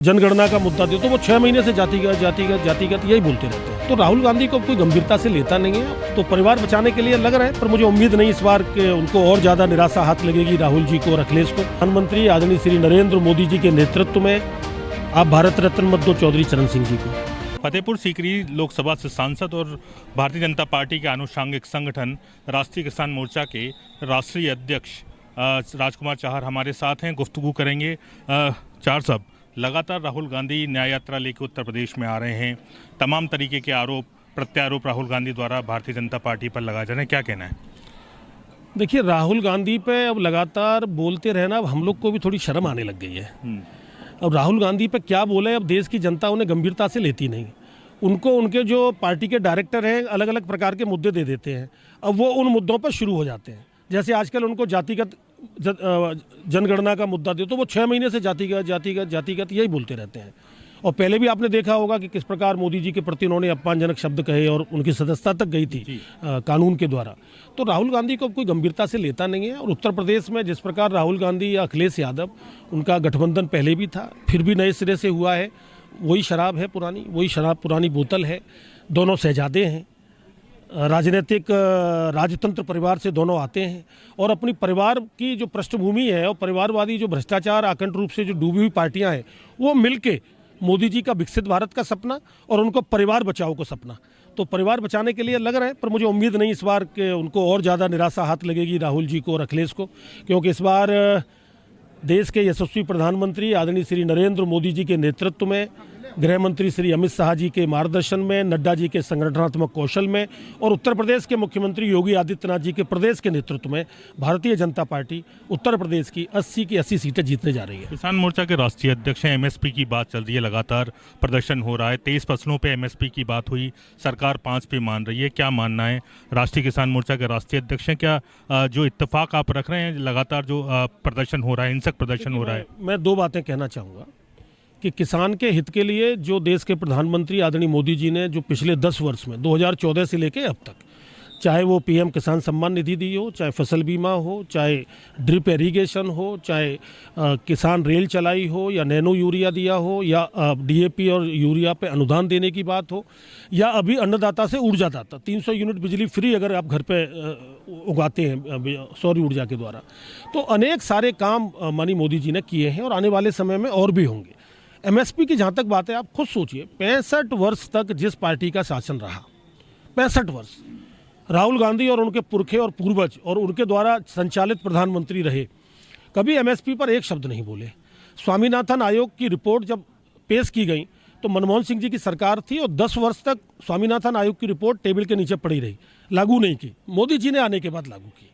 जनगणना का मुद्दा दे तो वो 6 महीने से जातिगत यही बोलते रहते हैं। तो राहुल गांधी को कोई गंभीरता से लेता नहीं है। तो परिवार बचाने के लिए लग रहा है, पर मुझे उम्मीद नहीं इस बार कि उनको और ज्यादा निराशा हाथ लगेगी राहुल जी को और अखिलेश को। प्रधानमंत्री आदरणीय श्री नरेंद्र मोदी जी के नेतृत्व में आप भारत रत्न मत दो चौधरी चरण सिंह जी को। फतेहपुर सीकरी लोकसभा से सांसद और भारतीय जनता पार्टी के आनुषंगिक संगठन राष्ट्रीय किसान मोर्चा के राष्ट्रीय अध्यक्ष राजकुमार चाहर हमारे साथ हैं। गुफ्तगू करेंगे। चार साहब, लगातार राहुल गांधी न्याय यात्रा लेकर उत्तर प्रदेश में आ रहे हैं। तमाम तरीके के आरोप प्रत्यारोप राहुल गांधी द्वारा भारतीय जनता पार्टी पर लगाए जा रहे हैं, क्या कहना है? देखिए, राहुल गांधी पे अब लगातार बोलते रहना अब हम लोग को भी थोड़ी शर्म आने लग गई है। अब राहुल गांधी पे क्या बोले, अब देश की जनता उन्हें गंभीरता से लेती नहीं। उनको उनके जो पार्टी के डायरेक्टर हैं अलग अलग प्रकार के मुद्दे दे देते हैं। अब वो उन मुद्दों पर शुरू हो जाते हैं। जैसे आजकल उनको जातिगत जनगणना का मुद्दा दे तो वो 6 महीने से जातिगत यही बोलते रहते हैं। और पहले भी आपने देखा होगा कि किस प्रकार मोदी जी के प्रति उन्होंने अपमानजनक शब्द कहे और उनकी सदस्यता तक गई थी कानून के द्वारा। तो राहुल गांधी को कोई गंभीरता से लेता नहीं है। और उत्तर प्रदेश में जिस प्रकार राहुल गांधी या अखिलेश यादव, उनका गठबंधन पहले भी था, फिर भी नए सिरे से हुआ है। वही शराब है पुरानी, वही शराब पुरानी बोतल है। दोनों शहजादे हैं, राजनीतिक राजतंत्र परिवार से दोनों आते हैं और अपनी परिवार की जो पृष्ठभूमि है और परिवारवादी जो भ्रष्टाचार आकंठ रूप से जो डूबी हुई पार्टियां हैं, वो मिलके मोदी जी का विकसित भारत का सपना और उनको परिवार बचाओ को सपना, तो परिवार बचाने के लिए लग रहे हैं। पर मुझे उम्मीद नहीं इस बार कि उनको और ज़्यादा निराशा हाथ लगेगी राहुल जी को और अखिलेश को, क्योंकि इस बार देश के यशस्वी प्रधानमंत्री आदरणीय श्री नरेंद्र मोदी जी के नेतृत्व में, गृह मंत्री श्री अमित शाह जी के मार्गदर्शन में, नड्डा जी के संगठनात्मक कौशल में और उत्तर प्रदेश के मुख्यमंत्री योगी आदित्यनाथ जी के प्रदेश के नेतृत्व में भारतीय जनता पार्टी उत्तर प्रदेश की 80 की 80 सीटें जीतने जा रही है। किसान मोर्चा के राष्ट्रीय अध्यक्ष हैं। एमएसपी की बात चल रही है, लगातार प्रदर्शन हो रहा है। 23 फसलों पे एमएसपी की बात हुई, सरकार 5 पे मान रही है। क्या मानना है? राष्ट्रीय किसान मोर्चा के राष्ट्रीय अध्यक्ष हैं, क्या जो इत्तेफाक आप रख रहे हैं, लगातार जो प्रदर्शन हो रहा है, हिंसक प्रदर्शन हो रहा है? मैं 2 बातें कहना चाहूँगा कि किसान के हित के लिए जो देश के प्रधानमंत्री आदरणीय मोदी जी ने जो पिछले 10 वर्ष में 2014 से लेके अब तक, चाहे वो पीएम किसान सम्मान निधि दी हो, चाहे फसल बीमा हो, चाहे ड्रिप इरिगेशन हो, चाहे किसान रेल चलाई हो, या नैनो यूरिया दिया हो, या डीएपी और यूरिया पे अनुदान देने की बात हो, या अभी अन्नदाता से ऊर्जादाता 300 यूनिट बिजली फ्री अगर आप घर पे उगाते हैं सौर ऊर्जा के द्वारा, तो अनेक सारे काम माननीय मोदी जी ने किए हैं और आने वाले समय में और भी होंगे। एमएसपी की जहाँ तक बात है, आप खुद सोचिए, 65 वर्ष तक जिस पार्टी का शासन रहा, 65 वर्ष राहुल गांधी और उनके पुरखे और पूर्वज और उनके द्वारा संचालित प्रधानमंत्री रहे, कभी एमएसपी पर एक शब्द नहीं बोले। स्वामीनाथन आयोग की रिपोर्ट जब पेश की गई तो मनमोहन सिंह जी की सरकार थी और 10 वर्ष तक स्वामीनाथन आयोग की रिपोर्ट टेबल के नीचे पड़ी रही, लागू नहीं की। मोदी जी ने आने के बाद लागू की।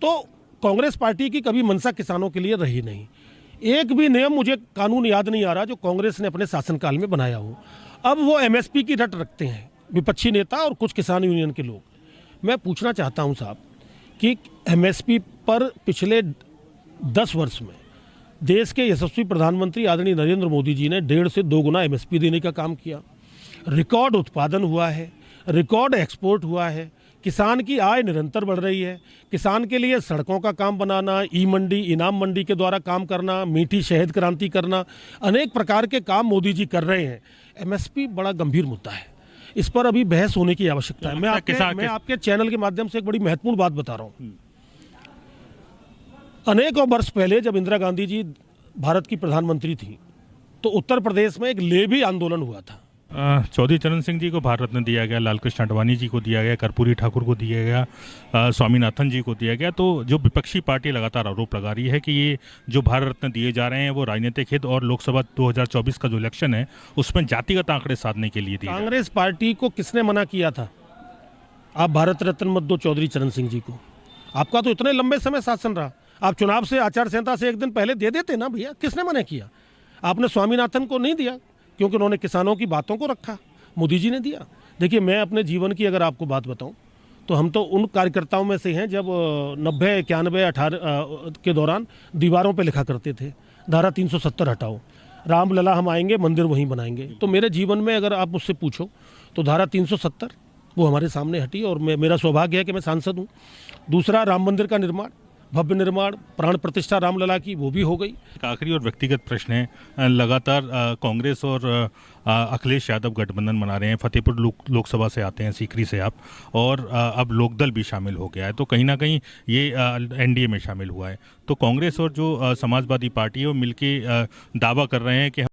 तो कांग्रेस पार्टी की कभी मंशा किसानों के लिए रही नहीं। एक भी नियम, मुझे कानून याद नहीं आ रहा जो कांग्रेस ने अपने शासनकाल में बनाया हो। अब वो एमएसपी की रट रखते हैं विपक्षी नेता और कुछ किसान यूनियन के लोग। मैं पूछना चाहता हूं साहब कि एमएसपी पर पिछले 10 वर्ष में देश के यशस्वी प्रधानमंत्री आदरणीय नरेंद्र मोदी जी ने 1.5 से 2 गुना एमएसपी देने का काम किया। रिकॉर्ड उत्पादन हुआ है, रिकॉर्ड एक्सपोर्ट हुआ है, किसान की आय निरंतर बढ़ रही है। किसान के लिए सड़कों का काम बनाना, ई मंडी, इनाम मंडी के द्वारा काम करना, मीठी शहद क्रांति करना, अनेक प्रकार के काम मोदी जी कर रहे हैं। एमएसपी बड़ा गंभीर मुद्दा है, इस पर अभी बहस होने की आवश्यकता है। मैं आपके चैनल के माध्यम से एक बड़ी महत्वपूर्ण बात बता रहा हूँ। अनेकों वर्ष पहले जब इंदिरा गांधी जी भारत की प्रधानमंत्री थी तो उत्तर प्रदेश में एक लेवी आंदोलन हुआ था। चौधरी चरण सिंह जी को भारत रत्न दिया गया, लालकृष्ण आडवाणी जी को दिया गया, कर्पूरी ठाकुर को दिया गया, स्वामीनाथन जी को दिया गया। तो जो विपक्षी पार्टी लगातार आरोप लगा रही है कि ये जो भारत रत्न दिए जा रहे हैं वो राजनीतिक हित और लोकसभा 2024 का जो इलेक्शन है उसमें जातिगत आंकड़े साधने के लिए दिए। कांग्रेस पार्टी को किसने मना किया था आप भारत रत्न मत दो चौधरी चरण सिंह जी को? आपका तो इतने लंबे समय शासन रहा, आप चुनाव से आचार संहिता से एक दिन पहले दे देते ना भैया, किसने मना किया? आपने स्वामीनाथन को नहीं दिया क्योंकि उन्होंने किसानों की बातों को रखा, मोदी जी ने दिया। देखिए, मैं अपने जीवन की अगर आपको बात बताऊं तो हम तो उन कार्यकर्ताओं में से हैं जब 90, 91, 18 के दौरान दीवारों पे लिखा करते थे धारा 370 हटाओ, राम लला हम आएंगे मंदिर वहीं बनाएंगे। तो मेरे जीवन में अगर आप मुझसे पूछो तो धारा 370 वो हमारे सामने हटी और मेरा सौभाग्य है कि मैं सांसद हूँ। दूसरा, राम मंदिर का निर्माण, भव्य निर्माण, प्राण प्रतिष्ठा रामलला की, वो भी हो गई। एक आखिरी और व्यक्तिगत प्रश्न है, लगातार कांग्रेस और अखिलेश यादव गठबंधन बना रहे हैं। फतेहपुर लोकसभा से आते हैं, सीकरी से आप, और अब लोकदल भी शामिल हो गया है, तो कहीं ना कहीं ये एनडीए में शामिल हुआ है। तो कांग्रेस और जो समाजवादी पार्टी है वो मिलके दावा कर रहे हैं कि